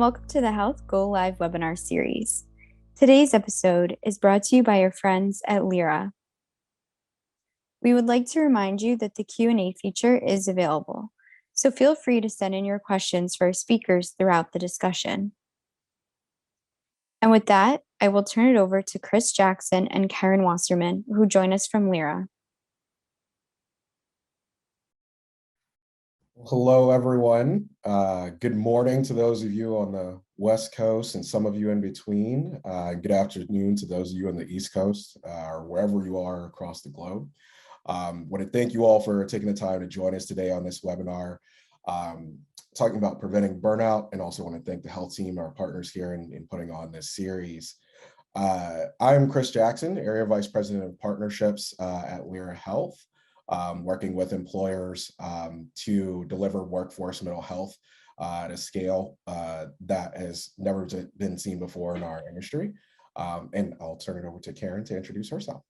welcome to the Health GoLIVE webinar series. Today's episode is brought to you by our friends at Lyra. We would like to remind you that the Q&A feature is available, so feel free to send in your questions for our speakers throughout the discussion. And with that, I will turn it over to Chris Jackson and Karen Wasserman, who join us from Lyra. Hello, everyone. Good morning to those of you on the West Coast and some of you in between. Good afternoon to those of you on the East Coast or wherever you are across the globe. Want to thank you all for taking the time to join us today on this webinar, talking about preventing burnout, and also want to thank the health team, our partners here in putting on this series. I'm Chris Jackson, Area Vice President of Partnerships at Lyra Health. Working with employers to deliver workforce mental health at a scale that has never been seen before in our industry. And I'll turn it over to Karen to introduce herself.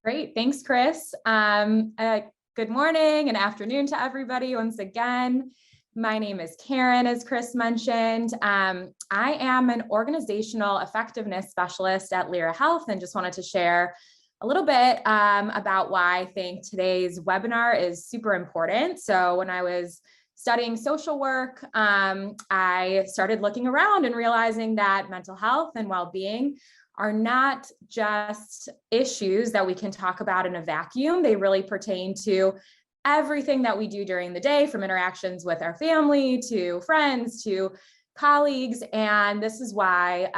Great, thanks, Chris. Good morning and afternoon to everybody once again. My name is Karen, as Chris mentioned. I am an organizational effectiveness specialist at Lyra Health and just wanted to share a little bit about why I think today's webinar is super important. So when I was studying social work, I started looking around and realizing that mental health and well-being are not just issues that we can talk about in a vacuum. They really pertain to everything that we do during the day, from interactions with our family to friends to colleagues. And this is why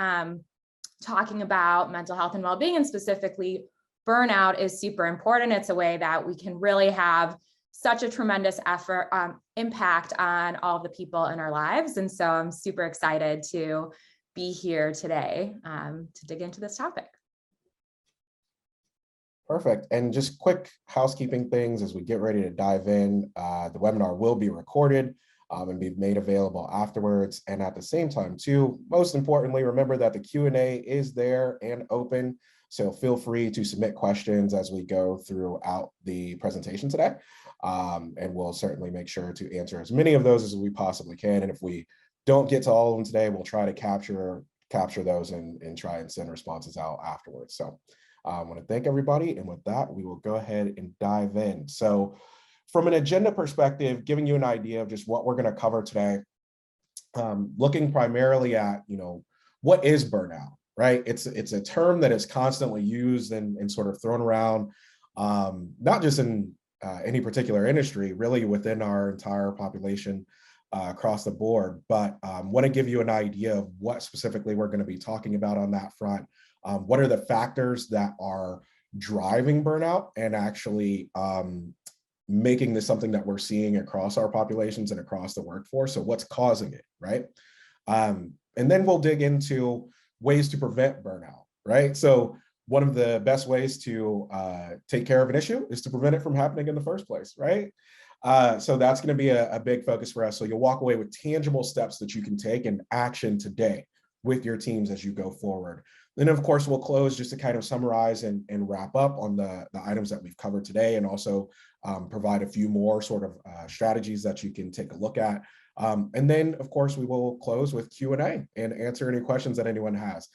talking about mental health and well-being, and specifically burnout, is super important. It's a way that we can really have such a tremendous impact on all the people in our lives. And so I'm super excited to be here today to dig into this topic. Perfect. And just quick housekeeping things as we get ready to dive in. The webinar will be recorded and be made available afterwards. And at the same time, too, most importantly, remember that the Q&A is there and open. So feel free to submit questions as we go throughout the presentation today. And we'll certainly make sure to answer as many of those as we possibly can. And if we don't get to all of them today, we'll try to capture those and try and send responses out afterwards. So I want to thank everybody. And with that, we will go ahead and dive in. So from an agenda perspective, giving you an idea of just what we're going to cover today, looking primarily at, what is burnout? Right? It's a term that is constantly used and sort of thrown around, not just in any particular industry, really within our entire population across the board, but want to give you an idea of what specifically we're going to be talking about on that front. What are the factors that are driving burnout and actually making this something that we're seeing across our populations and across the workforce? So what's causing it, right? And then we'll dig into ways to prevent burnout, right? So one of the best ways to take care of an issue is to prevent it from happening in the first place, right? So that's going to be a big focus for us. So you'll walk away with tangible steps that you can take in action today with your teams as you go forward. Then, of course, we'll close just to kind of summarize and wrap up on the items that we've covered today, and also provide a few more sort of strategies that you can take a look at. And then, of course, we will close with Q&A and answer any questions that anyone has.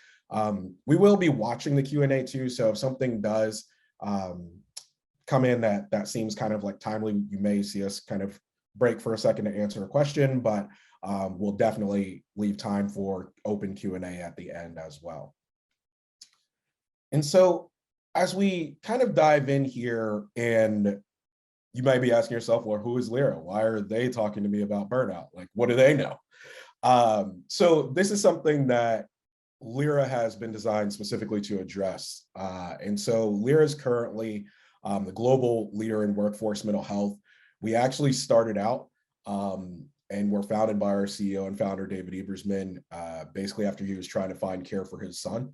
We will be watching the Q&A too, so if something does come in that seems kind of like timely, you may see us kind of break for a second to answer a question, but we'll definitely leave time for open Q&A at the end as well. And so as we kind of dive in here, and you might be asking yourself, well, who is Lyra? Why are they talking to me about burnout? Like, what do they know? So this is something that Lyra has been designed specifically to address. And so Lyra is currently the global leader in workforce mental health. We actually started out and were founded by our CEO and founder, David Ebersman, basically after he was trying to find care for his son,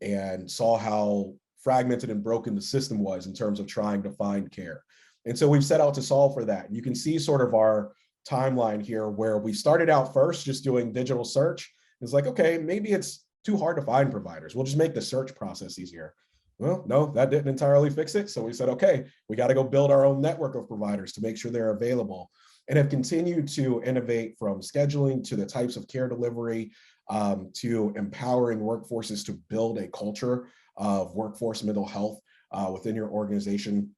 and saw how fragmented and broken the system was in terms of trying to find care. And so we've set out to solve for that. You can see sort of our timeline here, where we started out first just doing digital search. It's like, okay, maybe it's too hard to find providers. We'll just make the search process easier. Well, no, that didn't entirely fix it. So we said, okay, we got to go build our own network of providers to make sure they're available. and have continued to innovate from scheduling to the types of care delivery, to empowering workforces to build a culture of workforce mental health within your organization.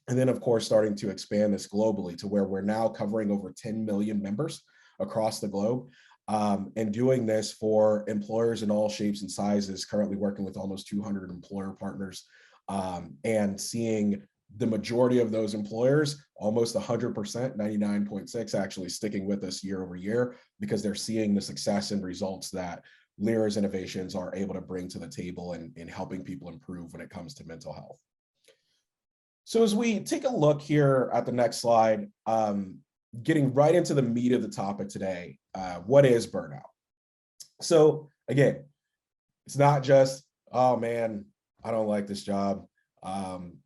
And then, of course, starting to expand this globally to where we're now covering over 10 million members across the globe, and doing this for employers in all shapes and sizes, currently working with almost 200 employer partners, and seeing the majority of those employers, almost 100%, 99.6 actually sticking with us year over year, because they're seeing the success and results that Lyra's innovations are able to bring to the table in helping people improve when it comes to mental health. So as we take a look here at the next slide, getting right into the meat of the topic today, what is burnout? So again, it's not just, oh man, I don't like this job,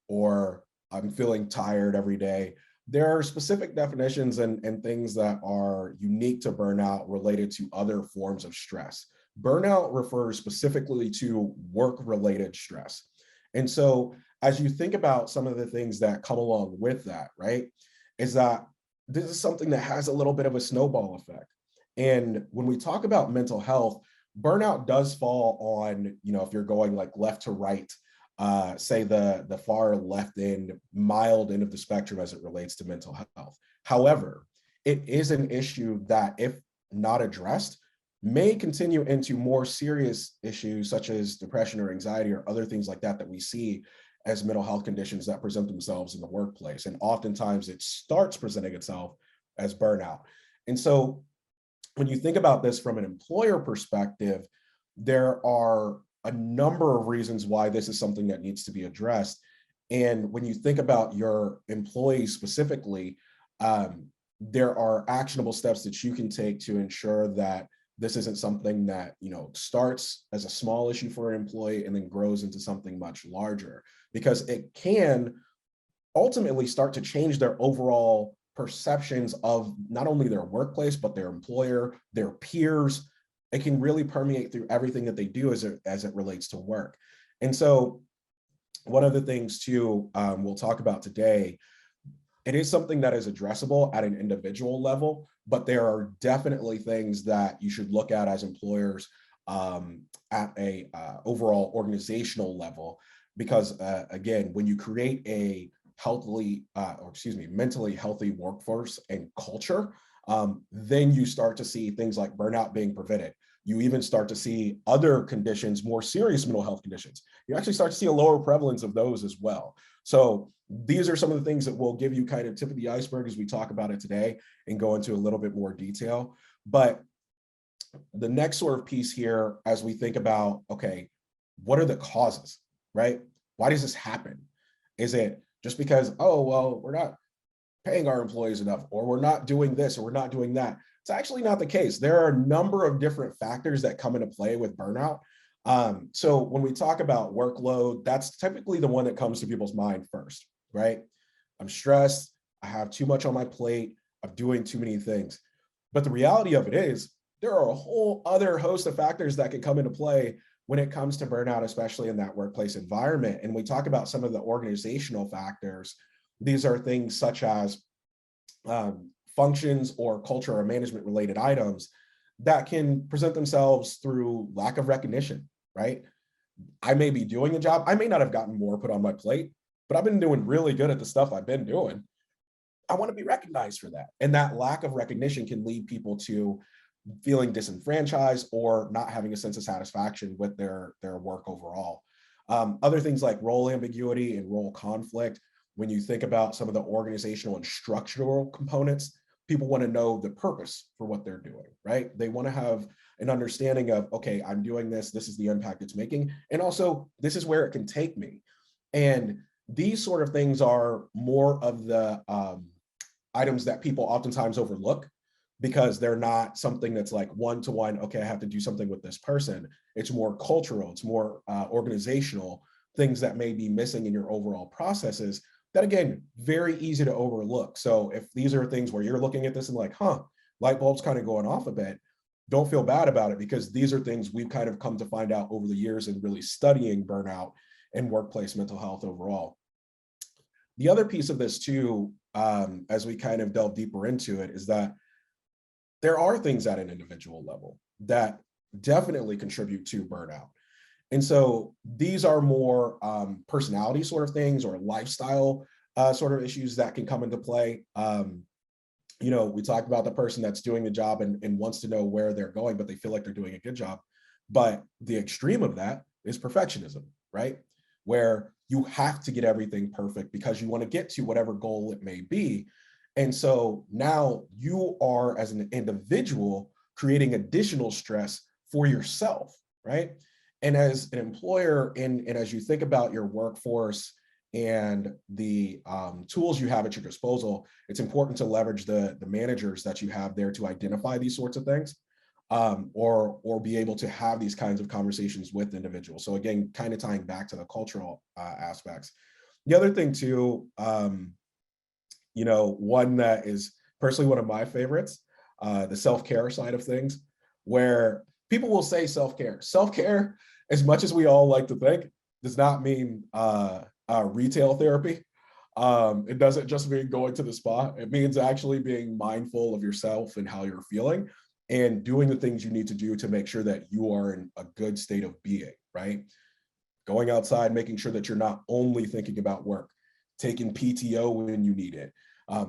or I'm feeling tired every day. There are specific definitions and things that are unique to burnout related to other forms of stress. Burnout refers specifically to work-related stress. And so as you think about some of the things that come along with that, right, is that this is something that has a little bit of a snowball effect. And when we talk about mental health, burnout does fall on, if you're going like left to right, say the far left end, mild end of the spectrum as it relates to mental health. However, it is an issue that, if not addressed, may continue into more serious issues such as depression or anxiety or other things like that we see as mental health conditions that present themselves in the workplace. And oftentimes it starts presenting itself as burnout. And so when you think about this from an employer perspective, there are a number of reasons why this is something that needs to be addressed. And when you think about your employees specifically, there are actionable steps that you can take to ensure that this isn't something that starts as a small issue for an employee and then grows into something much larger, because it can ultimately start to change their overall perceptions of not only their workplace, but their employer, their peers. It can really permeate through everything that they do as it relates to work. And so one of the things too, we'll talk about today, it is something that is addressable at an individual level, but there are definitely things that you should look at as employers at a overall organizational level, because again, when you create a mentally healthy workforce and culture, then you start to see things like burnout being prevented. You even start to see other conditions, more serious mental health conditions. You actually start to see a lower prevalence of those as well. So these are some of the things that will give you kind of tip of the iceberg as we talk about it today and go into a little bit more detail. But the next sort of piece here, as we think about, okay, what are the causes, right? Why does this happen? Is it just because, oh, well, we're not paying our employees enough, or we're not doing this, or we're not doing that? It's actually not the case. There are a number of different factors that come into play with burnout. So when we talk about workload, that's typically the one that comes to people's mind first, right? I'm stressed, I have too much on my plate, I'm doing too many things. But the reality of it is, there are a whole other host of factors that can come into play when it comes to burnout, especially in that workplace environment. And we talk about some of the organizational factors. These are things such as functions or culture or management related items that can present themselves through lack of recognition, right? I may be doing a job, I may not have gotten more put on my plate, but I've been doing really good at the stuff I've been doing. I want to be recognized for that. And that lack of recognition can lead people to feeling disenfranchised or not having a sense of satisfaction with their work overall. Other things like role ambiguity and role conflict. When you think about some of the organizational and structural components, people want to know the purpose for what they're doing, right? They want to have an understanding of, okay, I'm doing this, this is the impact it's making, and also this is where it can take me. And these sort of things are more of the items that people oftentimes overlook, because they're not something that's like one-to-one, okay, I have to do something with this person. It's more cultural, it's more organizational, things that may be missing in your overall processes that, again, very easy to overlook. So if these are things where you're looking at this and like, light bulb's kind of going off a bit, don't feel bad about it, because these are things we've kind of come to find out over the years and really studying burnout and workplace mental health overall. The other piece of this too, as we kind of delve deeper into it, is that there are things at an individual level that definitely contribute to burnout. And so these are more personality sort of things or lifestyle sort of issues that can come into play. We talked about the person that's doing the job and wants to know where they're going, but they feel like they're doing a good job. But the extreme of that is perfectionism, right? Where you have to get everything perfect because you want to get to whatever goal it may be. And so now you are, as an individual, creating additional stress for yourself, right? And as an employer, and as you think about your workforce and the tools you have at your disposal, it's important to leverage the managers that you have there to identify these sorts of things, or be able to have these kinds of conversations with individuals. So again, kind of tying back to the cultural aspects. The other thing too, one that is personally one of my favorites, the self-care side of things, where people will say self-care. Self-care, as much as we all like to think, does not mean retail therapy. It doesn't just mean going to the spa. It means actually being mindful of yourself and how you're feeling and doing the things you need to do to make sure that you are in a good state of being, right? Going outside, making sure that you're not only thinking about work, taking PTO when you need it.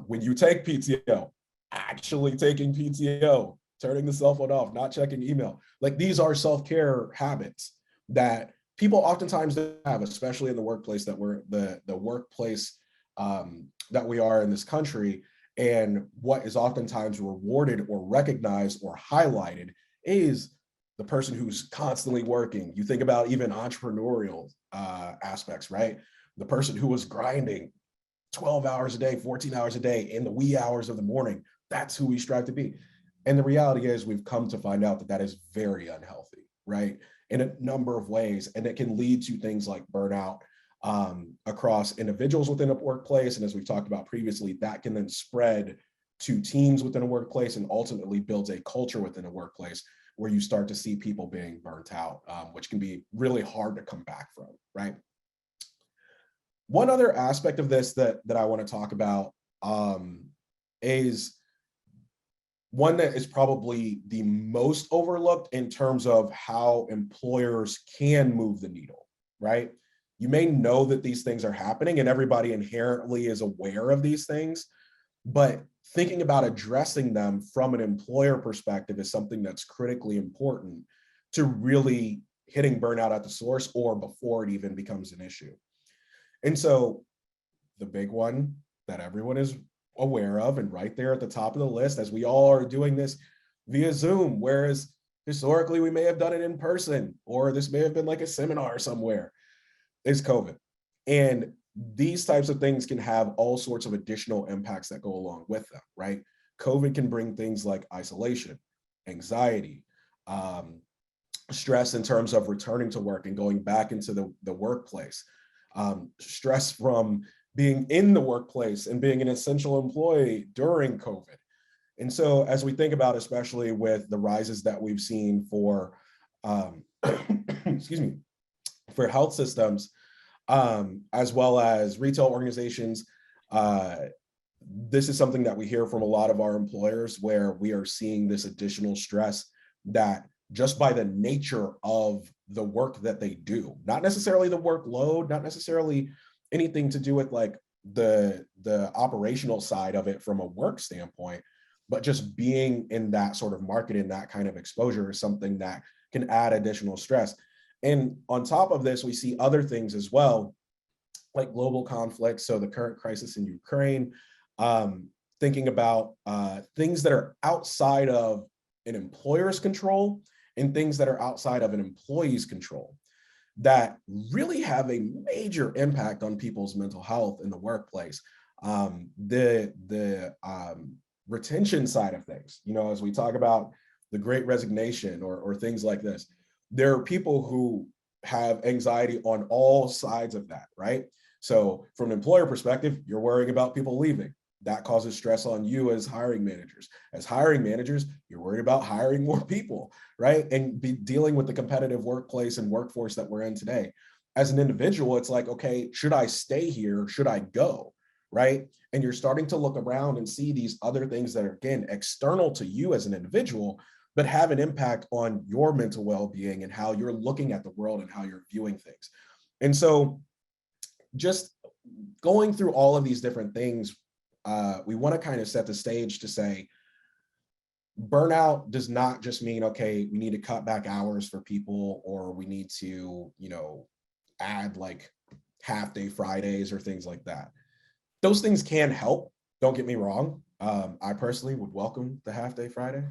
When you take PTO, actually taking PTO, turning the cell phone off, not checking email. Like, these are self-care habits that people oftentimes have, especially in the workplace that we're the workplace that we are in this country. And what is oftentimes rewarded or recognized or highlighted is the person who's constantly working. You think about even entrepreneurial aspects, right? The person who was grinding 12 hours a day, 14 hours a day in the wee hours of the morning. That's who we strive to be. And the reality is we've come to find out that that is very unhealthy, right? In a number of ways. And it can lead to things like burnout across individuals within a workplace. And as we've talked about previously, that can then spread to teams within a workplace and ultimately builds a culture within a workplace where you start to see people being burnt out, which can be really hard to come back from, right? One other aspect of this that I want to talk about is one that is probably the most overlooked in terms of how employers can move the needle, right? You may know that these things are happening and everybody inherently is aware of these things, but thinking about addressing them from an employer perspective is something that's critically important to really hitting burnout at the source or before it even becomes an issue. And so the big one that everyone is aware of and right there at the top of the list, as we all are doing this via Zoom, whereas historically we may have done it in person, or this may have been like a seminar somewhere, is COVID. And these types of things can have all sorts of additional impacts that go along with them, right? COVID can bring things like isolation, anxiety, stress in terms of returning to work and going back into the workplace, stress from being in the workplace and being an essential employee during COVID. And so as we think about, especially with the rises that we've seen for, excuse me, for health systems, as well as retail organizations, this is something that we hear from a lot of our employers, where we are seeing this additional stress that just by the nature of the work that they do, not necessarily the workload, not necessarily anything to do with like the operational side of it from a work standpoint, but just being in that sort of market and that kind of exposure is something that can add additional stress. And on top of this, we see other things as well, like global conflicts. So the current crisis in Ukraine, thinking about things that are outside of an employer's control and things that are outside of an employee's control that really have a major impact on people's mental health in the workplace. The retention side of things, as we talk about the Great Resignation or things like this, there are people who have anxiety on all sides of that, right? So from an employer perspective, you're worrying about people leaving. That causes stress on you as hiring managers. As hiring managers, you're worried about hiring more people, right? And be dealing with the competitive workplace and workforce that we're in today. As an individual, it's like, okay, should I stay here? Should I go? right? And you're starting to look around and see these other things that are, again, external to you as an individual, but have an impact on your mental well-being and how you're looking at the world and how you're viewing things. And so just going through all of these different things, we want to kind of set the stage to say, burnout does not just mean, okay, we need to cut back hours for people, or we need to, add like half-day Fridays or things like that. Those things can help, don't get me wrong. I personally would welcome the half-day Friday,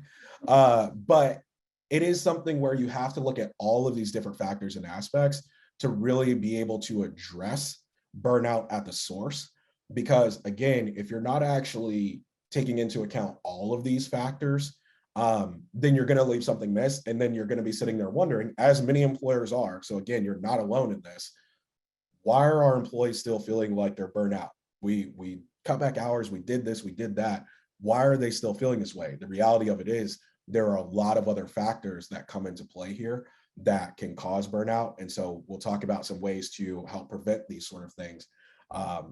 but it is something where you have to look at all of these different factors and aspects to really be able to address burnout at the source. Because again, if you're not actually taking into account all of these factors, then you're going to leave something missed, and then you're going to be sitting there wondering, as many employers are. So again, you're not alone in this. Why are our employees still feeling like they're burnt out? We cut back hours, we did this, we did that. Why are they still feeling this way? The reality of it is there are a lot of other factors that come into play here that can cause burnout. And so we'll talk about some ways to help prevent these sort of things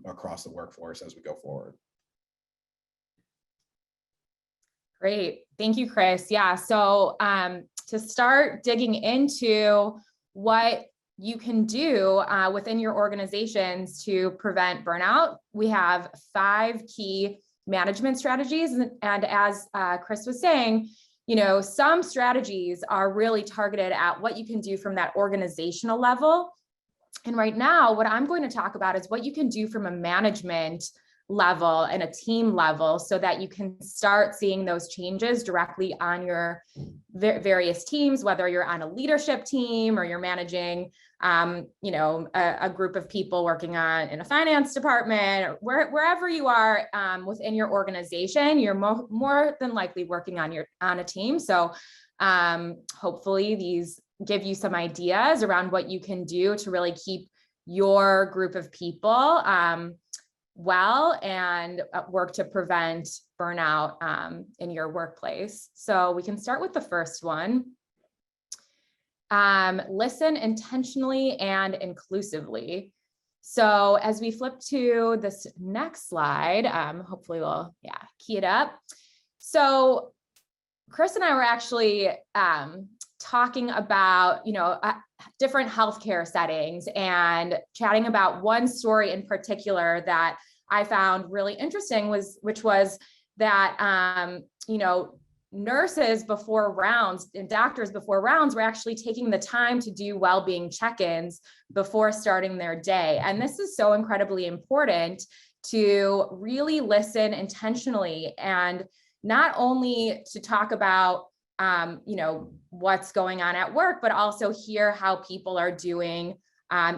across the workforce as we go forward. Great. Thank you, Chris. Yeah. So to start digging into what you can do within your organizations to prevent burnout, we have 5 key management strategies. And as Chris was saying, some strategies are really targeted at what you can do from that organizational level. And right now, what I'm going to talk about is what you can do from a management level and a team level, so that you can start seeing those changes directly on your various teams, whether you're on a leadership team or you're managing, a group of people working in a finance department, or wherever you are within your organization, you're more than likely working on a team. So hopefully these give you some ideas around what you can do to really keep your group of people well and work to prevent burnout in your workplace. So we can start with the first one. Listen intentionally and inclusively. So as we flip to this next slide, hopefully we'll key it up. So Chris and I were actually talking about, different healthcare settings and chatting about one story in particular that I found really interesting, which was that, nurses before rounds and doctors before rounds were actually taking the time to do well-being check-ins before starting their day. And this is so incredibly important to really listen intentionally, and not only to talk about what's going on at work, but also hear how people are doing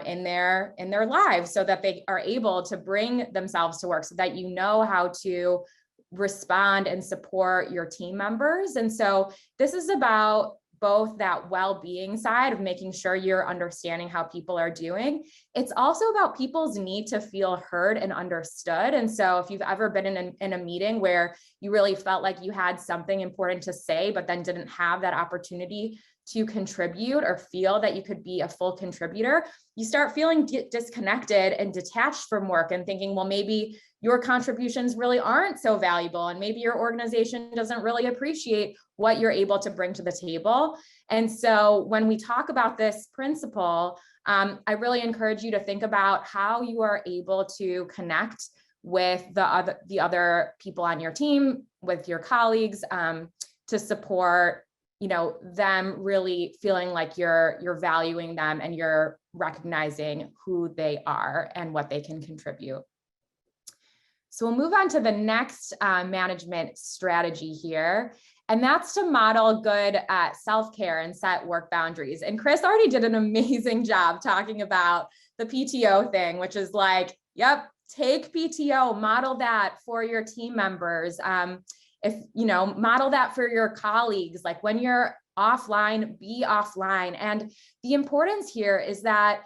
in their lives, so that they are able to bring themselves to work, so that you know how to respond and support your team members. And so this is about both that well-being side of making sure you're understanding how people are doing. It's also about people's need to feel heard and understood. And so if you've ever been in a meeting where you really felt like you had something important to say, but then didn't have that opportunity to contribute or feel that you could be a full contributor, you start feeling disconnected and detached from work and thinking, well, maybe your contributions really aren't so valuable, and maybe your organization doesn't really appreciate what you're able to bring to the table. And so when we talk about this principle, I really encourage you to think about how you are able to connect with the other people on your team, with your colleagues, to support them really feeling like you're valuing them and you're recognizing who they are and what they can contribute. So we'll move on to the next management strategy here, and that's to model good self-care and set work boundaries. And Chris already did an amazing job talking about the PTO thing, which is like, yep, take PTO, model that for your team members. Model that for your colleagues, like when you're offline, be offline. And the importance here is that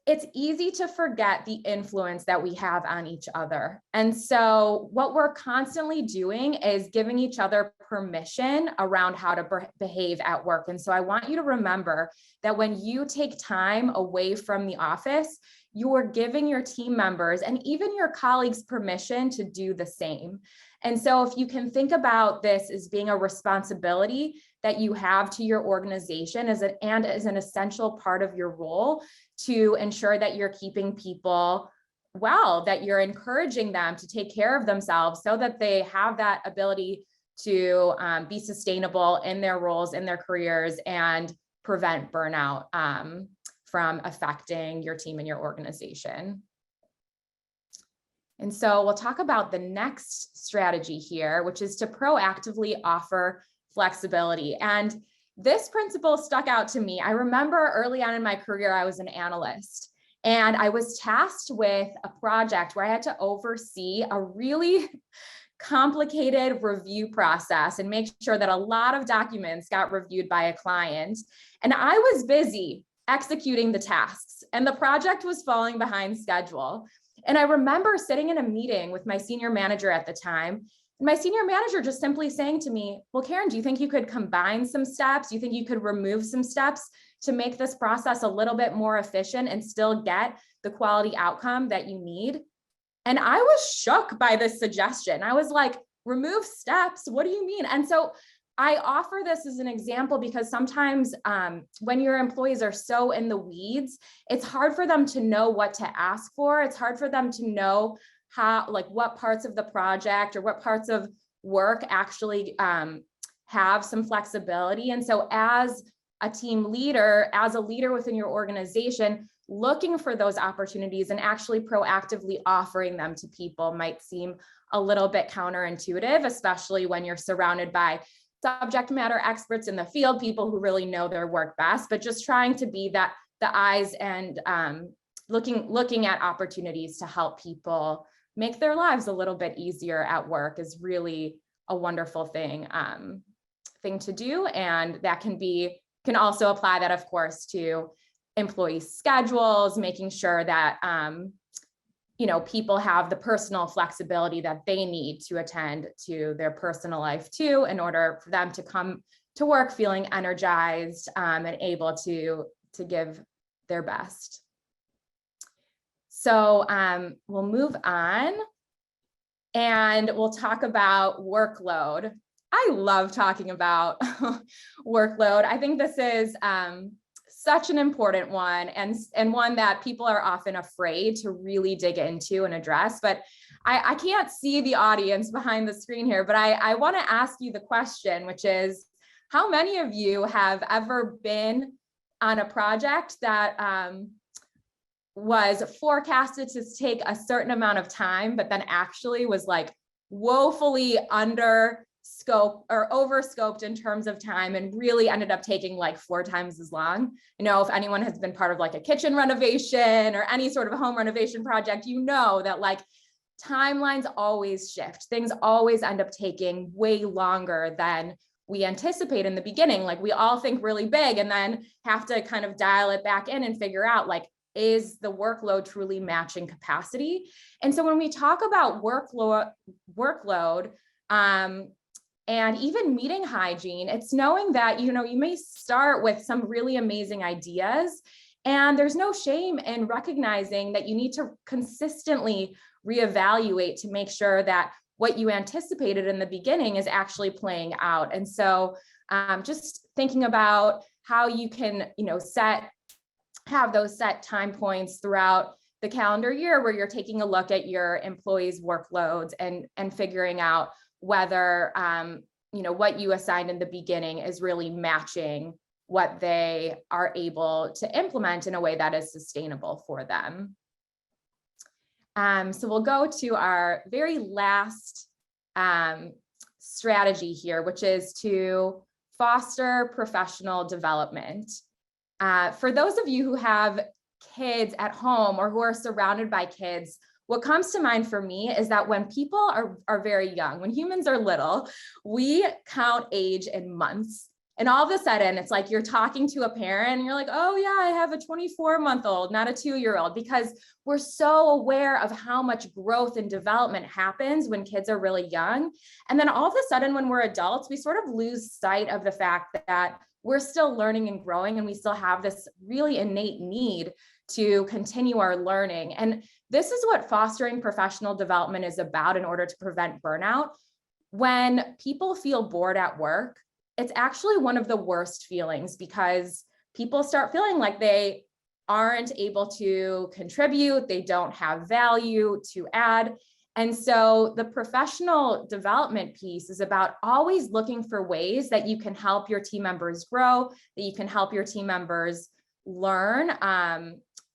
it's easy to forget the influence that we have on each other. And so what we're constantly doing is giving each other permission around how to behave at work. And so I want you to remember that when you take time away from the office, you are giving your team members and even your colleagues permission to do the same. And so if you can think about this as being a responsibility that you have to your organization and as an essential part of your role to ensure that you're keeping people well, that you're encouraging them to take care of themselves so that they have that ability to be sustainable in their roles, in their careers, and prevent burnout from affecting your team and your organization. And so we'll talk about the next strategy here, which is to proactively offer flexibility. And this principle stuck out to me. I remember early on in my career, I was an analyst, and I was tasked with a project where I had to oversee a really complicated review process and make sure that a lot of documents got reviewed by a client. And I was busy executing the tasks, and the project was falling behind schedule. And I remember sitting in a meeting with my senior manager at the time, and my senior manager just simply saying to me, well, Karen, do you think you could combine some steps? Do you think you could remove some steps to make this process a little bit more efficient and still get the quality outcome that you need? And I was shook by this suggestion. I was like, remove steps? What do you mean? And so I offer this as an example because sometimes when your employees are so in the weeds, it's hard for them to know what to ask for. It's hard for them to know how, like, what parts of the project or what parts of work actually have some flexibility. And so as a team leader, as a leader within your organization, looking for those opportunities and actually proactively offering them to people might seem a little bit counterintuitive, especially when you're surrounded by subject matter experts in the field, people who really know their work best, but just trying to be the eyes and looking at opportunities to help people make their lives a little bit easier at work is really a wonderful thing to do. And that can also apply that, of course, to employee schedules, making sure that people have the personal flexibility that they need to attend to their personal life too, in order for them to come to work feeling energized and able to give their best. So we'll move on and we'll talk about workload. I love talking about workload. I think this is such an important one and one that people are often afraid to really dig into and address. But I can't see the audience behind the screen here, but I want to ask you the question, which is, how many of you have ever been on a project that was forecasted to take a certain amount of time, but then actually was like woefully under scope or over scoped in terms of time and really ended up taking like 4 times as long? If anyone has been part of like a kitchen renovation or any sort of home renovation project, that like timelines always shift. Things always end up taking way longer than we anticipate in the beginning. Like we all think really big and then have to kind of dial it back in and figure out, like, is the workload truly matching capacity? And so when we talk about workload, and even meeting hygiene, it's knowing that, you may start with some really amazing ideas, and there's no shame in recognizing that you need to consistently reevaluate to make sure that what you anticipated in the beginning is actually playing out. And so just thinking about how you can, have those set time points throughout the calendar year where you're taking a look at your employees' workloads and figuring out whether what you assigned in the beginning is really matching what they are able to implement in a way that is sustainable for them. So we'll go to our very last strategy here, which is to foster professional development. For those of you who have kids at home or who are surrounded by kids, what comes to mind for me is that when people are very young, when humans are little, we count age in months. And all of a sudden, it's like you're talking to a parent and you're like, oh yeah, I have a 24-month-old, not a 2-year-old, because we're so aware of how much growth and development happens when kids are really young. And then all of a sudden, when we're adults, we sort of lose sight of the fact that we're still learning and growing, and we still have this really innate need to continue our learning. And this is what fostering professional development is about in order to prevent burnout. When people feel bored at work, it's actually one of the worst feelings, because people start feeling like they aren't able to contribute, they don't have value to add. And so the professional development piece is about always looking for ways that you can help your team members grow, that you can help your team members learn,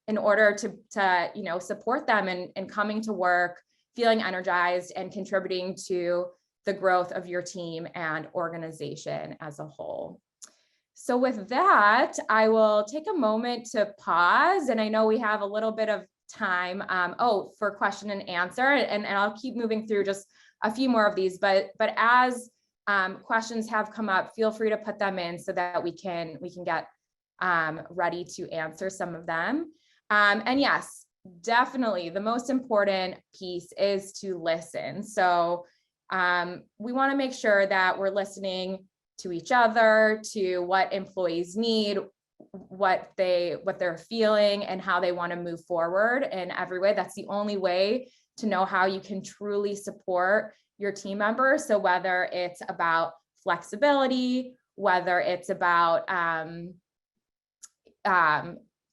in order to support them in coming to work, feeling energized, and contributing to the growth of your team and organization as a whole. So with that, I will take a moment to pause, and I know we have a little bit of time for question and answer, and I'll keep moving through just a few more of these, but as questions have come up, feel free to put them in so that we can get ready to answer some of them. And yes, definitely the most important piece is to listen. So we want to make sure that we're listening to each other, to what employees need, what they're feeling, and how they want to move forward in every way. That's the only way to know how you can truly support your team members. So whether it's about flexibility, whether it's about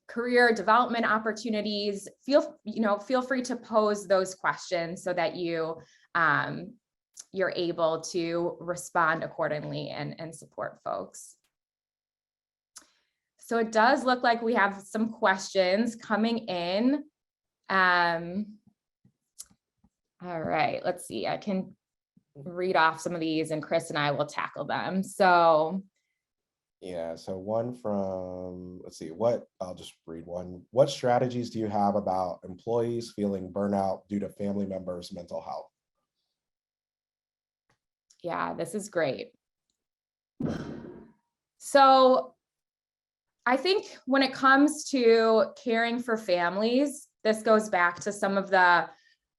career development opportunities, feel free to pose those questions so that you're able to respond accordingly and support folks. So it does look like we have some questions coming in. All right, let's see. I can read off some of these, and Chris and I will tackle them. So yeah, so one from, let's see, I'll just read one. What strategies do you have about employees feeling burnout due to family members' mental health? Yeah, this is great. So I think when it comes to caring for families, this goes back to some of the,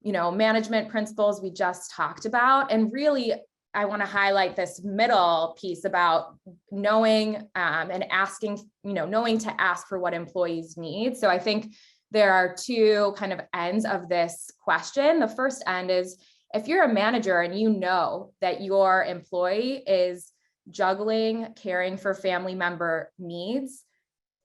management principles we just talked about. And really, I want to highlight this middle piece about knowing and asking, knowing to ask for what employees need. So I think there are two kind of ends of this question. The first end is, if you're a manager and you know that your employee is juggling caring for family member needs,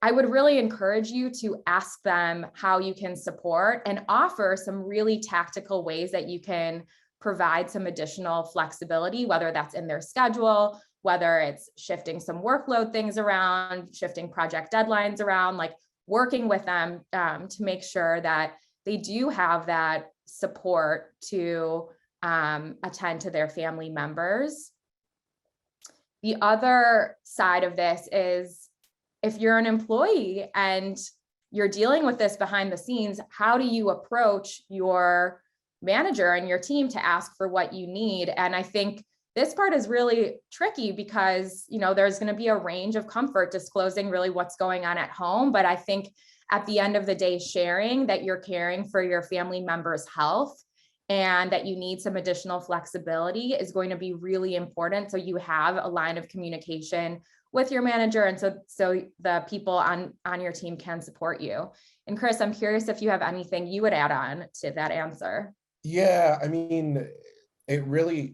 I would really encourage you to ask them how you can support and offer some really tactical ways that you can provide some additional flexibility, whether that's in their schedule, whether it's shifting some workload things around, shifting project deadlines around, like working with them to make sure that they do have that support to attend to their family members. The other side of this is, if you're an employee and you're dealing with this behind the scenes, how do you approach your manager and your team to ask for what you need? And I think this part is really tricky because, there's going to be a range of comfort disclosing really what's going on at home. But I think at the end of the day, sharing that you're caring for your family member's health and that you need some additional flexibility is going to be really important. So you have a line of communication with your manager, and so the people on your team can support you. And Chris, I'm curious if you have anything you would add on to that answer. Yeah, I mean, it really,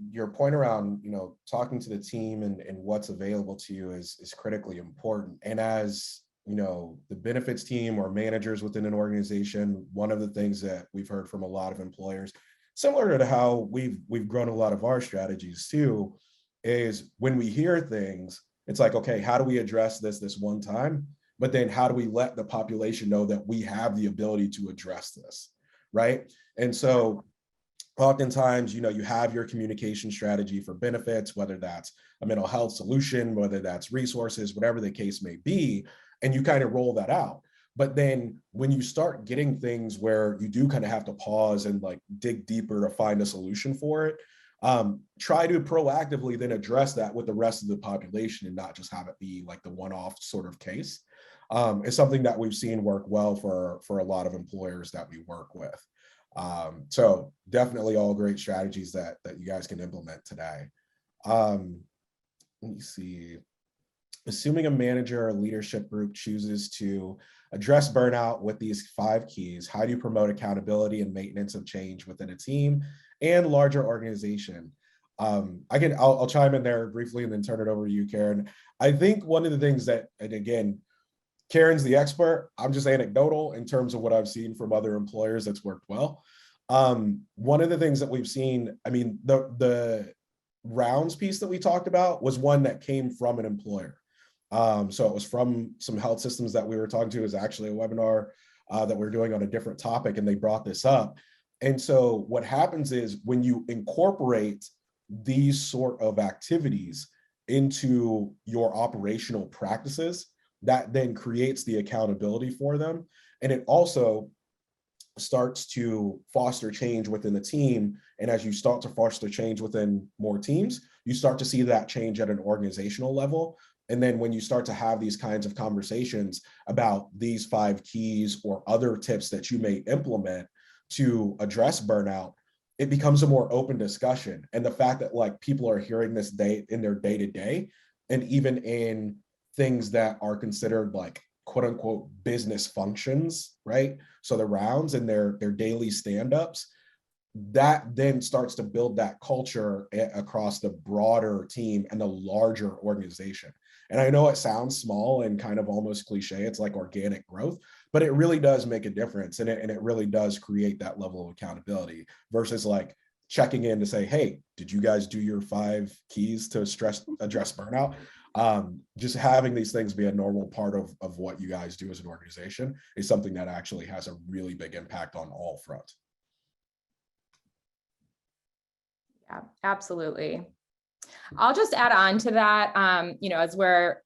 your point around, talking to the team and what's available to you is critically important. And as, the benefits team or managers within an organization, one of the things that we've heard from a lot of employers, similar to how we've grown a lot of our strategies too, is when we hear things, it's like, okay, how do we address this one time? But then how do we let the population know that we have the ability to address this, right? And so oftentimes, you have your communication strategy for benefits, whether that's a mental health solution, whether that's resources, whatever the case may be, and you kind of roll that out. But then when you start getting things where you do kind of have to pause and like dig deeper to find a solution for it, try to proactively then address that with the rest of the population and not just have it be like the one-off sort of case. Is something that we've seen work well for a lot of employers that we work with. So definitely all great strategies that you guys can implement today. Let me see. Assuming a manager or leadership group chooses to address burnout with these 5 keys, how do you promote accountability and maintenance of change within a team and larger organization? I'll chime in there briefly and then turn it over to you, Karen. I think one of the things that, and again, Karen's the expert, I'm just anecdotal in terms of what I've seen from other employers that's worked well. One of the things that we've seen, I mean, the rounds piece that we talked about was one that came from an employer. So it was from some health systems that we were talking to. Is actually a webinar that we're doing on a different topic, and they brought this up. And so what happens is when you incorporate these sort of activities into your operational practices, that then creates the accountability for them. And it also starts to foster change within the team. And as you start to foster change within more teams, you start to see that change at an organizational level. And then when you start to have these kinds of conversations about these 5 keys or other tips that you may implement to address burnout, it becomes a more open discussion. And the fact that like people are hearing this in their day-to-day, and even in things that are considered like quote unquote business functions, right? So the rounds and their daily stand-ups, that then starts to build that culture across the broader team and the larger organization. And I know it sounds small and kind of almost cliche, it's like organic growth, but it really does make a difference. And it really does create that level of accountability versus like checking in to say, hey, did you guys do your 5 keys to address burnout? Just having these things be a normal part of what you guys do as an organization is something that actually has a really big impact on all fronts. Yeah, absolutely. I'll just add on to that, as we're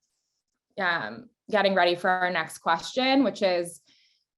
getting ready for our next question, which is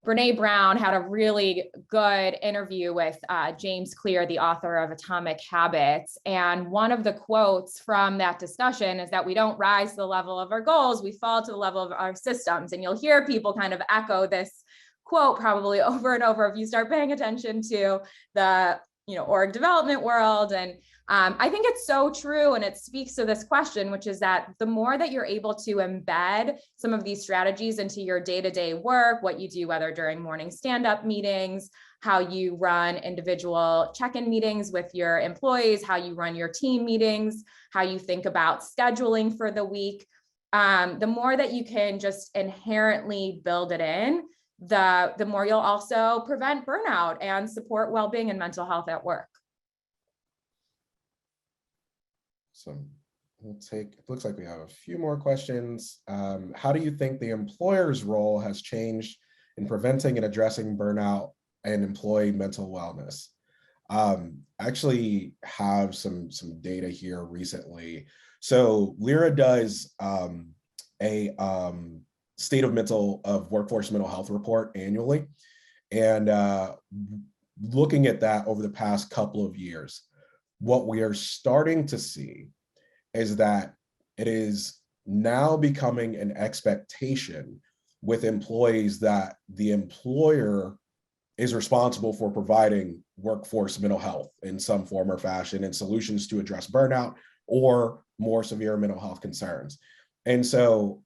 Brene Brown had a really good interview with James Clear, the author of Atomic Habits. And one of the quotes from that discussion is that we don't rise to the level of our goals, we fall to the level of our systems. And you'll hear people kind of echo this quote probably over and over if you start paying attention to the org development world. And I think it's so true. And it speaks to this question, which is that the more that you're able to embed some of these strategies into your day-to-day work, what you do, whether during morning stand-up meetings, how you run individual check-in meetings with your employees, how you run your team meetings, how you think about scheduling for the week, the more that you can just inherently build it in, the more you'll also prevent burnout and support well-being and mental health at work. So it looks like we have a few more questions. How do you think the employer's role has changed in preventing and addressing burnout and employee mental wellness? Actually have some data here recently. So Lyra does a state of workforce mental health report annually. And looking at that over the past couple of years, what we are starting to see is that it is now becoming an expectation with employees that the employer is responsible for providing workforce mental health in some form or fashion and solutions to address burnout or more severe mental health concerns. And so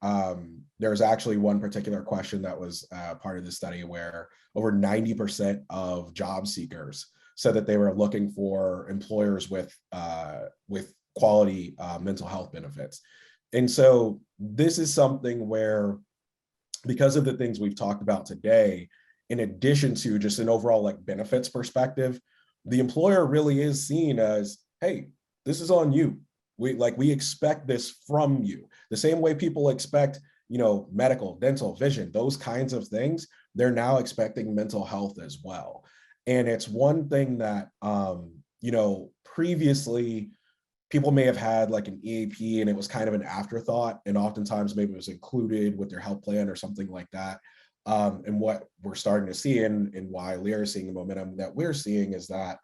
there's actually one particular question that was part of the study where over 90% of job seekers said that they were looking for employers with quality mental health benefits. And so this is something where, because of the things we've talked about today, in addition to just an overall like benefits perspective, the employer really is seen as, hey, this is on you. We expect this from you. The same way people expect, medical, dental, vision, those kinds of things, they're now expecting mental health as well. And it's one thing that, previously people may have had like an EAP and it was kind of an afterthought. And oftentimes maybe it was included with their health plan or something like that. And what we're starting to see and why Lyra is seeing the momentum that we're seeing is that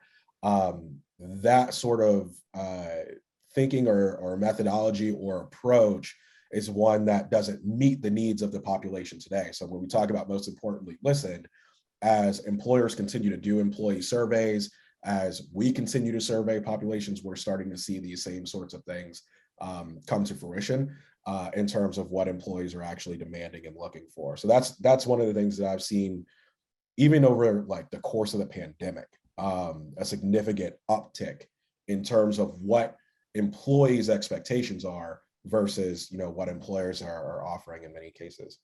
that sort of thinking or methodology or approach is one that doesn't meet the needs of the population today. So when we talk about most importantly, listen, as employers continue to do employee surveys, as we continue to survey populations, we're starting to see these same sorts of things come to fruition in terms of what employees are actually demanding and looking for. So that's one of the things that I've seen even over like the course of the pandemic, a significant uptick in terms of what employees' expectations are versus, you know, what employers are offering in many cases.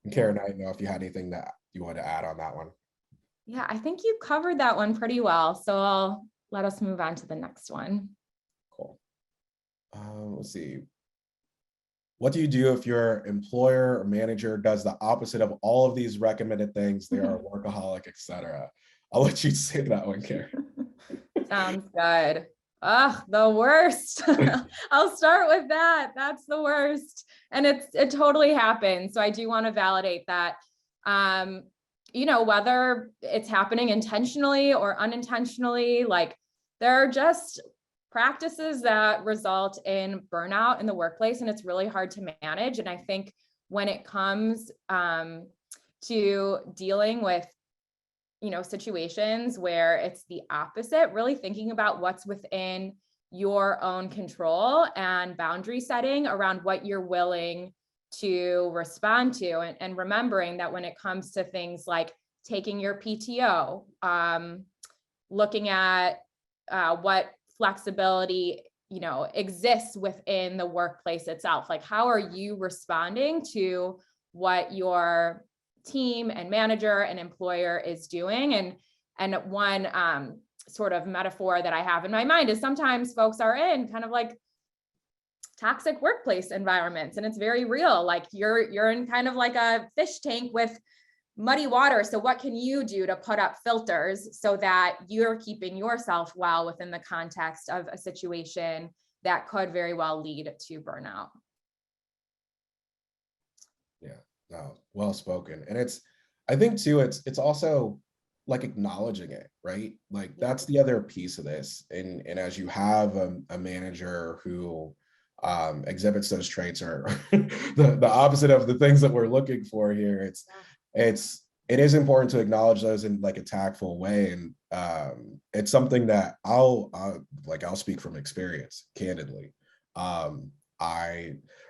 And Karen, I don't know if you had anything that you wanted to add on that one. Yeah, I think you covered that one pretty well. So I'll let us move on to the next one. Cool. Let's see. What do you do if your employer or manager does the opposite of all of these recommended things? They are a workaholic, etc. I'll let you say that one, Karen. Sounds good. Ugh, the worst. I'll start with that. That's the worst. And it totally happens. So I do want to validate that. You know, whether it's happening intentionally or unintentionally, like there are just practices that result in burnout in the workplace, and it's really hard to manage. And I think when it comes to dealing with, you know, situations where it's the opposite, really thinking about what's within your own control and boundary setting around what you're willing to respond to, and remembering that when it comes to things like taking your PTO, looking at what flexibility, you know, exists within the workplace itself. Like, how are you responding to what your team and manager and employer is doing? And one sort of metaphor that I have in my mind is sometimes folks are in kind of like toxic workplace environments, and it's very real. Like you're in kind of like a fish tank with muddy water. So what can you do to put up filters so that you're keeping yourself well within the context of a situation that could very well lead to burnout? Yeah, no, well spoken. And I think too, it's also like acknowledging it, right? Like that's the other piece of this. And as you have a manager who exhibits those traits, or the opposite of the things that we're looking for here, it is important to acknowledge those in like a tactful way. And it's something that I'll speak from experience, candidly.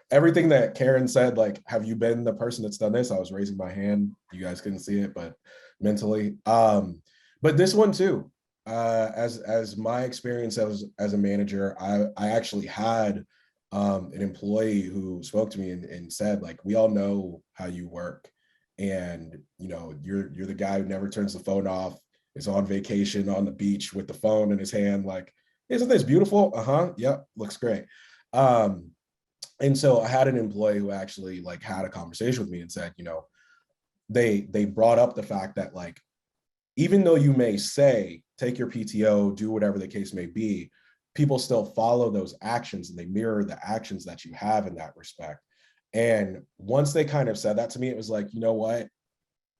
Everything that Karen said, like, have you been the person that's done this? I was raising my hand. You guys couldn't see it, but mentally. But this one too, as my experience as a manager, I actually had an employee who spoke to me and said, like, we all know how you work. And, you know, you're the guy who never turns the phone off, is on vacation on the beach with the phone in his hand, like, isn't this beautiful? Yep, looks great. And so I had an employee who actually like had a conversation with me and said, you know, they brought up the fact that, like, even though you may say, take your PTO, do whatever the case may be, people still follow those actions and they mirror the actions that you have in that respect. And once they kind of said that to me, it was like, you know what,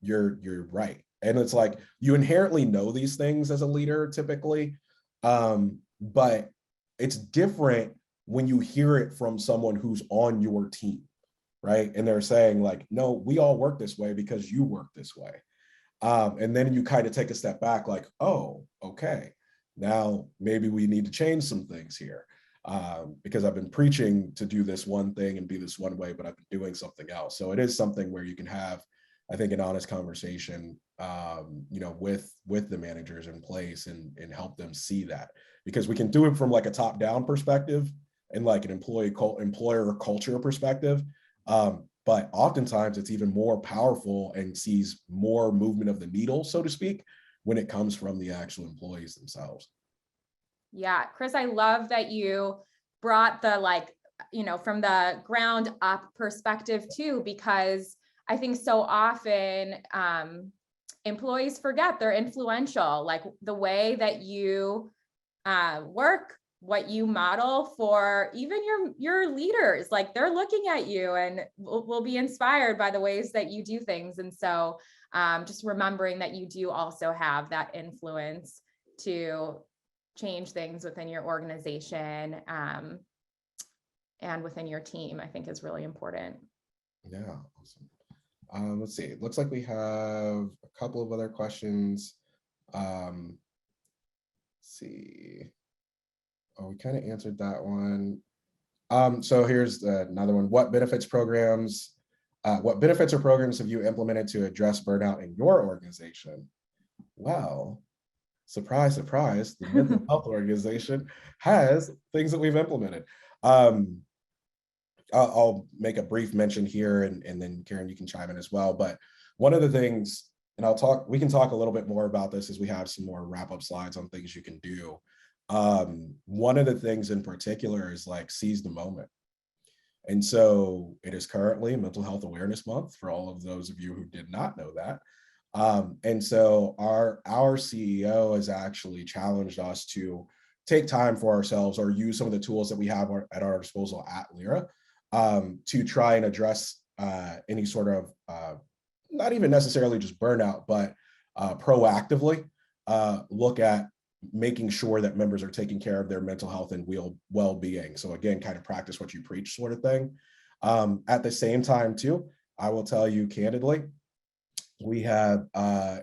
you're right. And it's like, you inherently know these things as a leader typically, but it's different when you hear it from someone who's on your team, right? And they're saying like, no, we all work this way because you work this way. And then you kind of take a step back like, oh, okay, now maybe we need to change some things here. Because I've been preaching to do this one thing and be this one way, but I've been doing something else. So it is something where you can have, I think, an honest conversation, you know, with the managers in place and help them see that, because we can do it from like a top-down perspective and like an employer culture perspective. But oftentimes it's even more powerful and sees more movement of the needle, so to speak, when it comes from the actual employees themselves. Yeah, Chris, I love that you brought the, like, you know, from the ground up perspective too, because I think so often employees forget they're influential. Like the way that you work, what you model for even your leaders, like they're looking at you and will be inspired by the ways that you do things. And so just remembering that you do also have that influence to change things within your organization and within your team, I think is really important. Yeah, awesome. Let's see, it looks like we have a couple of other questions. Let's see. Oh, we kind of answered that one. So here's another one. What benefits or programs have you implemented to address burnout in your organization? Well, surprise, surprise, the mental health organization has things that we've implemented. I'll make a brief mention here, and then Karen, you can chime in as well. But one of the things, and we can talk a little bit more about this as we have some more wrap-up slides on things you can do. One of the things in particular is like seize the moment. And so it is currently Mental Health Awareness Month for all of those of you who did not know that. And so our CEO has actually challenged us to take time for ourselves or use some of the tools that we have at our disposal at Lyra to try and address any sort of, not even necessarily just burnout, but proactively look at making sure that members are taking care of their mental health and well-being. So again, kind of practice what you preach sort of thing. At the same time too, I will tell you candidly, we have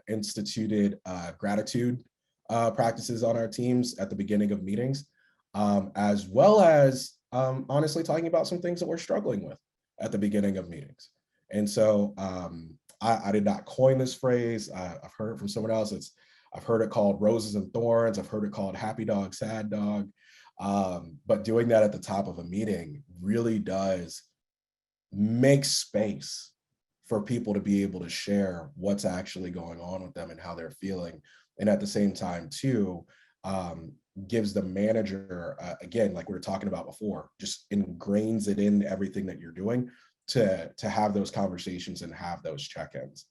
instituted gratitude practices on our teams at the beginning of meetings, as well as honestly talking about some things that we're struggling with at the beginning of meetings. And so I did not coin this phrase. I've heard it from someone else. I've heard it called roses and thorns. I've heard it called happy dog, sad dog. But doing that at the top of a meeting really does make space for people to be able to share what's actually going on with them and how they're feeling. And at the same time too, gives the manager, again, like we were talking about before, just ingrains it in everything that you're doing to have those conversations and have those check-ins.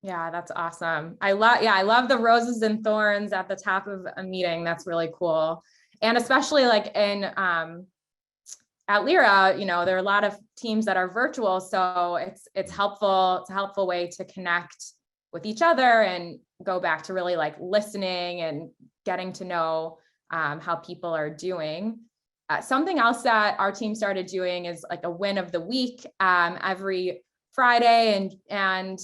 Yeah, that's awesome. I love the roses and thorns at the top of a meeting. That's really cool. And especially like in at Lyra, there are a lot of teams that are virtual, so it's helpful. It's a helpful way to connect with each other and go back to really like listening and getting to know how people are doing. Something else that our team started doing is like a win of the week every Friday, and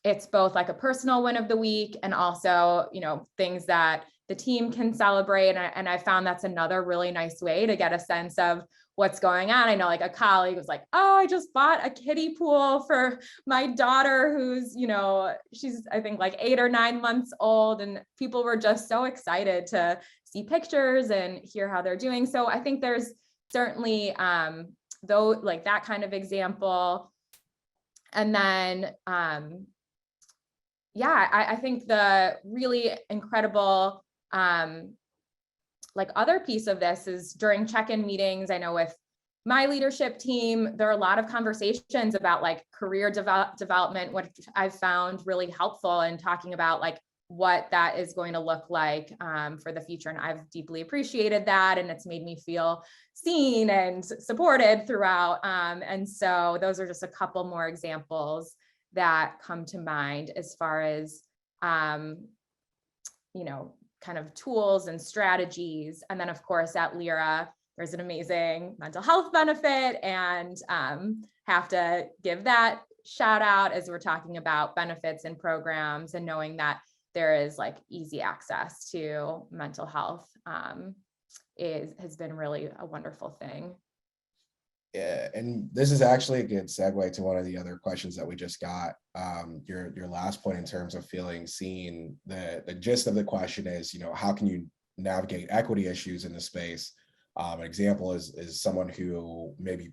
it's both like a personal win of the week and also, things that the team can celebrate. And I found that's another really nice way to get a sense of what's going on. I know like a colleague was like, oh, I just bought a kiddie pool for my daughter who's, she's, I think like 8 or 9 months old. And people were just so excited to see pictures and hear how they're doing. So I think there's certainly though like that kind of example. And then, I think the really incredible, like other piece of this is during check-in meetings. I know with my leadership team, there are a lot of conversations about like career development, which I've found really helpful in talking about like what that is going to look like for the future. And I've deeply appreciated that. And it's made me feel seen and supported throughout. And so those are just a couple more examples that come to mind as far as, kind of tools and strategies. And then of course at Lyra, there's an amazing mental health benefit, and have to give that shout out as we're talking about benefits and programs, and knowing that there is like easy access to mental health has been really a wonderful thing. Yeah, and this is actually a good segue to one of the other questions that we just got. Your last point in terms of feeling seen. The gist of the question is, how can you navigate equity issues in the space? An example is someone who may be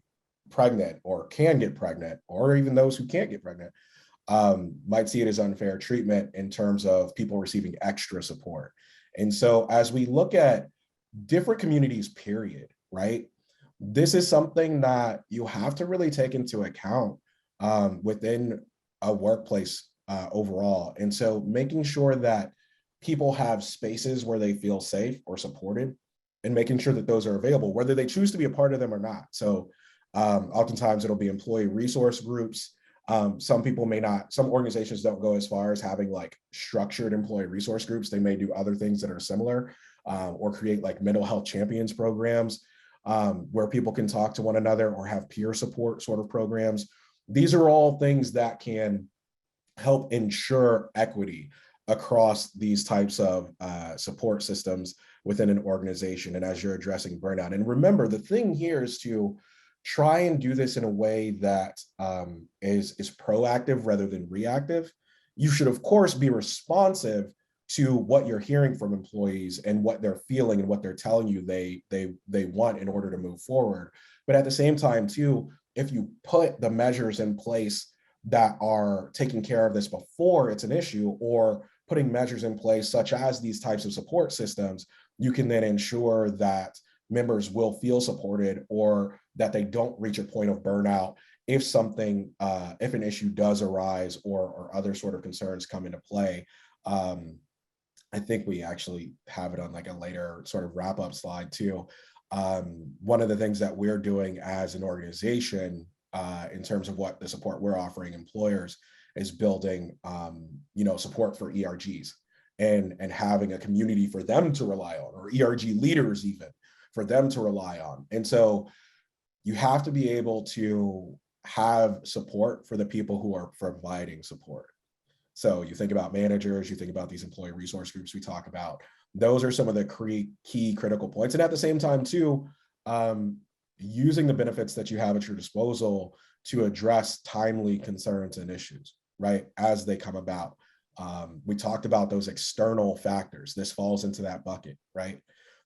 pregnant or can get pregnant, or even those who can't get pregnant, might see it as unfair treatment in terms of people receiving extra support. And so as we look at different communities, period, right? This is something that you have to really take into account within a workplace overall. And so making sure that people have spaces where they feel safe or supported, and making sure that those are available, whether they choose to be a part of them or not. So oftentimes it'll be employee resource groups, Some people may not, some organizations don't go as far as having like structured employee resource groups. They may do other things that are similar, or create like mental health champions programs, where people can talk to one another, or have peer support sort of programs. These are all things that can help ensure equity across these types of support systems within an organization, and as you're addressing burnout. And remember, the thing here is to try and do this in a way that is proactive rather than reactive. You should, of course, be responsive to what you're hearing from employees and what they're feeling and what they're telling you they want in order to move forward. But at the same time, too, if you put the measures in place that are taking care of this before it's an issue, or putting measures in place such as these types of support systems, you can then ensure that members will feel supported, or that they don't reach a point of burnout if something, if an issue does arise, or other sort of concerns come into play. I think we actually have it on like a later sort of wrap up slide too. One of the things that we're doing as an organization, in terms of what the support we're offering employers, is building, support for ERGs, and having a community for them to rely on, or ERG leaders even for them to rely on. And so you have to be able to have support for the people who are providing support. So you think about managers, you think about these employee resource groups we talk about. Those are some of the key critical points. And at the same time too, using the benefits that you have at your disposal to address timely concerns and issues, right, as they come about. We talked about those external factors. This falls into that bucket, right?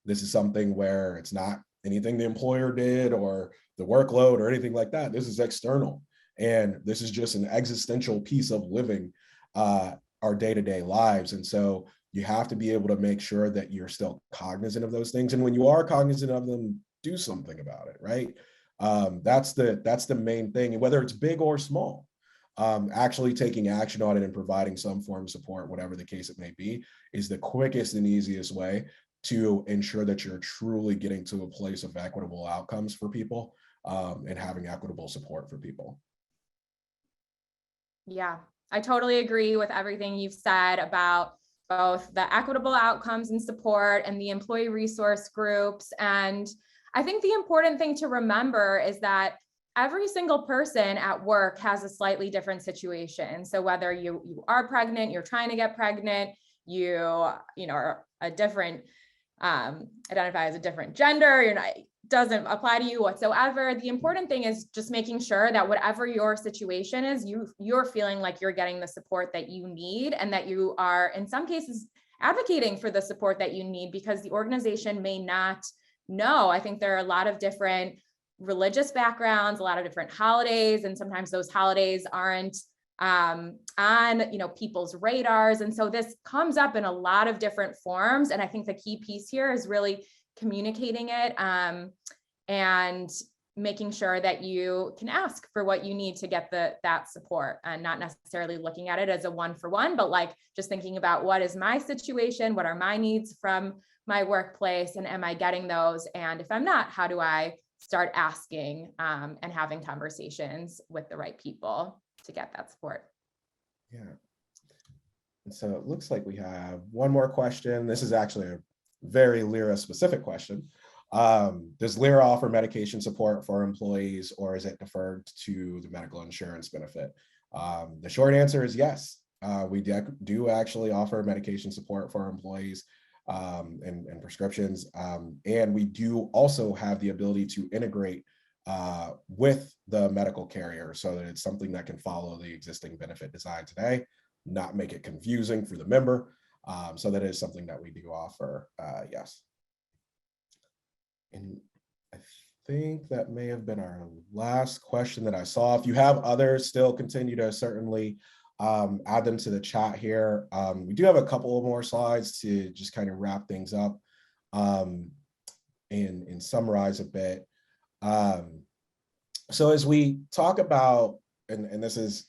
This is something where it's not anything the employer did or the workload or anything like that. This is external. And this is just an existential piece of living our day-to-day lives. And so you have to be able to make sure that you're still cognizant of those things. And when you are cognizant of them, do something about it, right? That's the main thing, and whether it's big or small. Actually taking action on it and providing some form of support, whatever the case it may be, is the quickest and easiest way to ensure that you're truly getting to a place of equitable outcomes for people, and having equitable support for people. Yeah, I totally agree with everything you've said about both the equitable outcomes and support and the employee resource groups. And I think the important thing to remember is that every single person at work has a slightly different situation. So whether you are pregnant, you're trying to get pregnant, you are a different, identify as a different gender, you're not, doesn't apply to you whatsoever. The important thing is just making sure that whatever your situation is, you're feeling like you're getting the support that you need, and that you are, in some cases, advocating for the support that you need, because the organization may not know. I think there are a lot of different religious backgrounds, a lot of different holidays, and sometimes those holidays aren't on people's radars. And so this comes up in a lot of different forms. And I think the key piece here is really communicating it, and making sure that you can ask for what you need to get that support, and not necessarily looking at it as a one-for-one, but like just thinking about, what is my situation? What are my needs from my workplace? And am I getting those? And if I'm not, how do I start asking and having conversations with the right people to get that support? Yeah. And so it looks like we have one more question. This is actually a very Lyra specific question. Does Lyra offer medication support for employees, or is it deferred to the medical insurance benefit? The short answer is yes. We do actually offer medication support for our employees, and prescriptions. And we do also have the ability to integrate with the medical carrier, so that it's something that can follow the existing benefit design today, not make it confusing for the member. So that is something that we do offer, yes. And I think that may have been our last question that I saw. If you have others, still continue to certainly add them to the chat here. We do have a couple of more slides to just kind of wrap things up, and summarize a bit. So as we talk about, and this is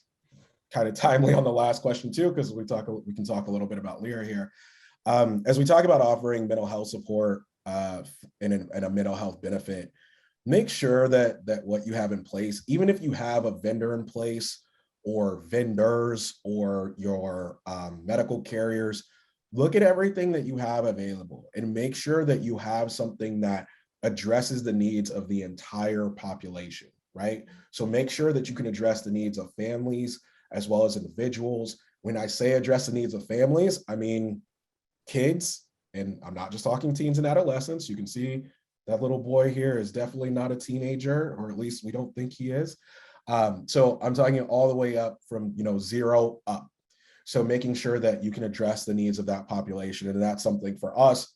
kind of timely on the last question too, because we can talk a little bit about Lyra here. As we talk about offering mental health support and a mental health benefit, make sure that what you have in place, even if you have a vendor in place, or vendors or your medical carriers, look at everything that you have available and make sure that you have something that addresses the needs of the entire population, right? So make sure that you can address the needs of families as well as individuals. When I say address the needs of families, I mean kids, and I'm not just talking teens and adolescents. You can see that little boy here is definitely not a teenager, or at least we don't think he is. So I'm talking all the way up from 0 up. So making sure that you can address the needs of that population. And that's something for us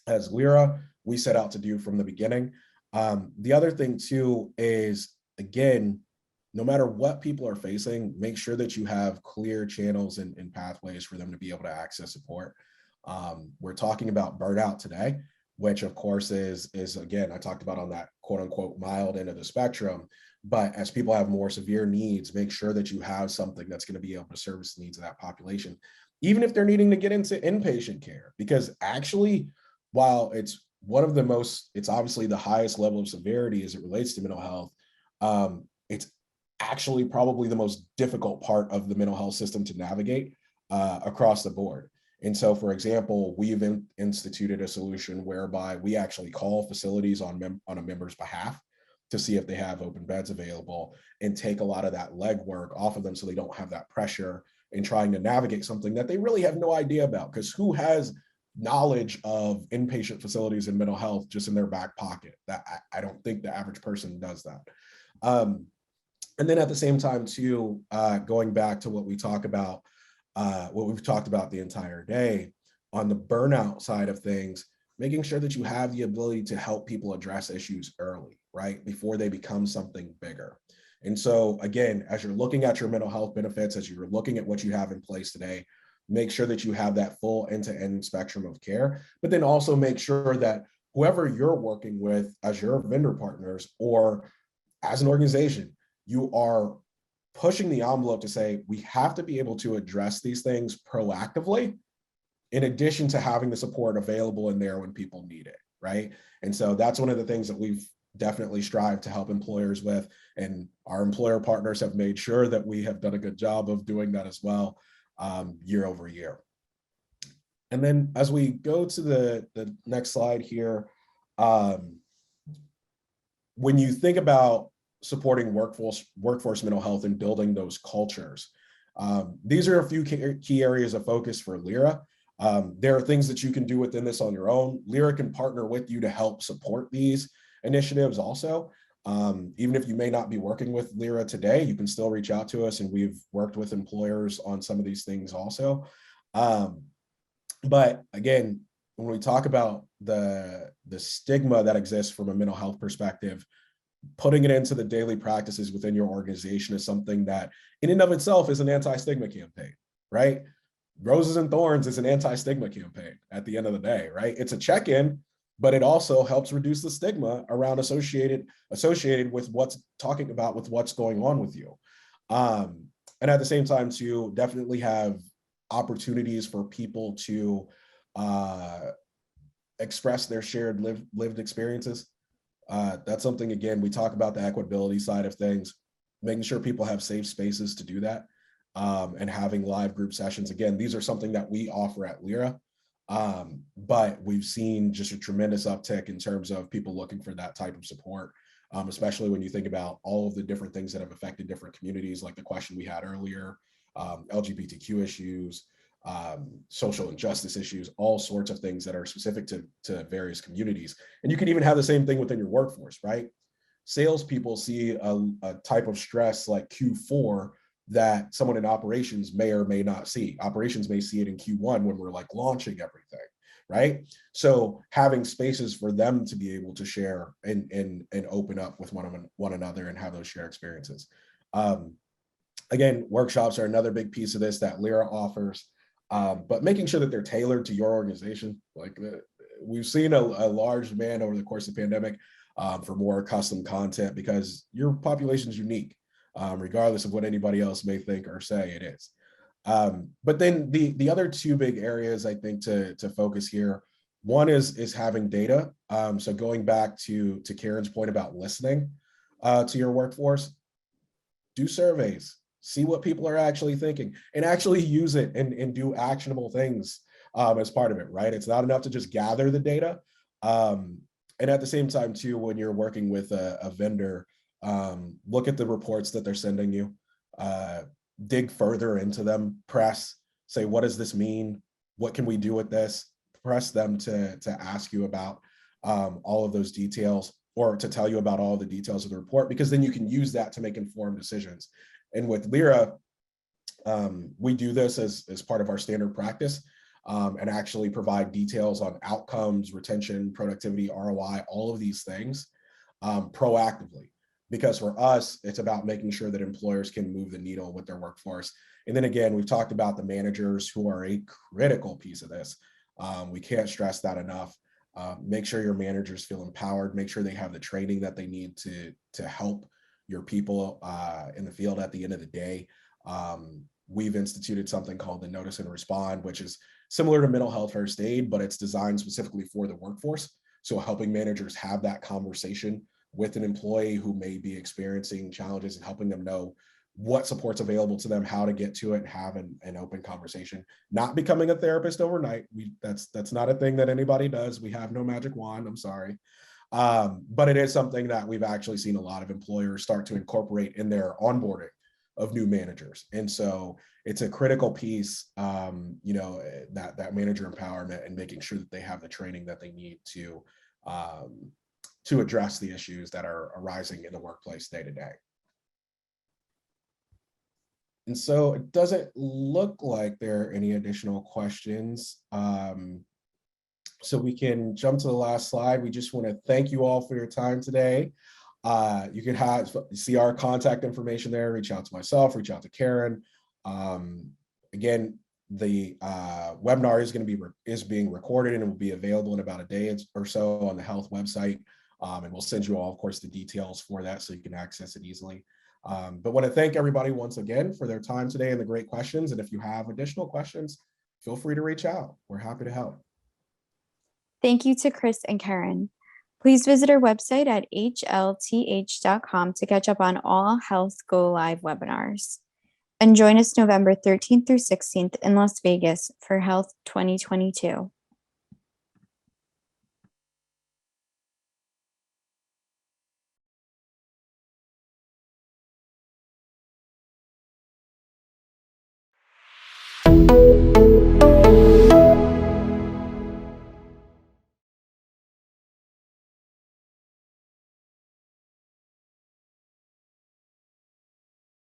as Lyra, we set out to do from the beginning. The other thing too is, again, no matter what people are facing, make sure that you have clear channels and pathways for them to be able to access support. We're talking about burnout today, which of course is again, I talked about on that quote unquote mild end of the spectrum. But as people have more severe needs, make sure that you have something that's going to be able to service the needs of that population, even if they're needing to get into inpatient care. Because actually, while it's it's obviously the highest level of severity as it relates to mental health, it's actually probably the most difficult part of the mental health system to navigate across the board. And so, for example, we've instituted a solution whereby we actually call facilities on a member's behalf to see if they have open beds available and take a lot of that legwork off of them so they don't have that pressure in trying to navigate something that they really have no idea about. Because who has knowledge of inpatient facilities and mental health just in their back pocket? That I don't think the average person does that. And then at the same time too, going back to what we've talked about the entire day on the burnout side of things, making sure that you have the ability to help people address issues early, right? Before they become something bigger. And so again, as you're looking at your mental health benefits, as you're looking at what you have in place today, make sure that you have that full end-to-end spectrum of care, but then also make sure that whoever you're working with as your vendor partners or as an organization, you are pushing the envelope to say, we have to be able to address these things proactively, in addition to having the support available in there when people need it, right? And so that's one of the things that we've definitely strived to help employers with, and our employer partners have made sure that we have done a good job of doing that as well, year over year. And then as we go to the next slide here, when you think about supporting workforce mental health and building those cultures, these are a few key areas of focus for Lyra. There are things that you can do within this on your own. Lyra can partner with you to help support these initiatives also. Even if you may not be working with Lyra today, you can still reach out to us, and we've worked with employers on some of these things also. But again, when we talk about the stigma that exists from a mental health perspective, putting it into the daily practices within your organization is something that in and of itself is an anti-stigma campaign, right? Roses and Thorns is an anti-stigma campaign at the end of the day, right? It's a check-in, but it also helps reduce the stigma around associated with what's going on with you. And at the same time, to definitely have opportunities for people to express their shared lived experiences. That's something, again, we talk about the equitability side of things, making sure people have safe spaces to do that, and having live group sessions. Again, these are something that we offer at Lyra, but we've seen just a tremendous uptick in terms of people looking for that type of support, especially when you think about all of the different things that have affected different communities, like the question we had earlier, LGBTQ issues, social injustice issues, all sorts of things that are specific to various communities. And you can even have the same thing within your workforce, right? Salespeople see a type of stress like Q4 that someone in operations may or may not see. Operations may see it in Q1 when we're like launching everything, right? So having spaces for them to be able to share and open up with one another and have those shared experiences. Again, workshops are another big piece of this that Lyra offers. But making sure that they're tailored to your organization. Like we've seen a large demand over the course of the pandemic for more custom content because your population is unique, regardless of what anybody else may think or say it is. But then the other two big areas I think to focus here, one is having data. So going back to Karen's point about listening to your workforce, do surveys. see what people are actually thinking, and actually use it and do actionable things as part of it, right? It's not enough to just gather the data. And at the same time too, when you're working with a vendor, look at the reports that they're sending you, dig further into them, say, what does this mean? What can we do with this? Press them to ask you about all of those details, or to tell you about all the details of the report, because then you can use that to make informed decisions. And with Lyra, we do this as part of our standard practice, and actually provide details on outcomes, retention, productivity, ROI, all of these things proactively. Because for us, it's about making sure that employers can move the needle with their workforce. And then again, we've talked about the managers, who are a critical piece of this. We can't stress that enough. Make sure your managers feel empowered, make sure they have the training that they need to help your people in the field at the end of the day. We've instituted something called the Notice and Respond, which is similar to mental health first aid, but it's designed specifically for the workforce. So helping managers have that conversation with an employee who may be experiencing challenges, and helping them know what support's available to them, how to get to it, and have an open conversation. Not becoming a therapist overnight. That's not a thing that anybody does. We have no magic wand, I'm sorry. But it is something that we've actually seen a lot of employers start to incorporate in their onboarding of new managers. And so it's a critical piece, that manager empowerment, and making sure that they have the training that they need to address the issues that are arising in the workplace day to day. And so it doesn't look like there are any additional questions. So we can jump to the last slide. We just want to thank you all for your time today. You can see our contact information there. Reach out to myself, reach out to Karen. Again, the webinar is being recorded and will be available in about a day or so on the health website. And we'll send you all, of course, the details for that so you can access it easily. But want to thank everybody once again for their time today and the great questions. And if you have additional questions, feel free to reach out. We're happy to help. Thank you to Chris and Karen. Please visit our website at hlth.com to catch up on all Health Go Live webinars. And join us November 13th through 16th in Las Vegas for Health 2022.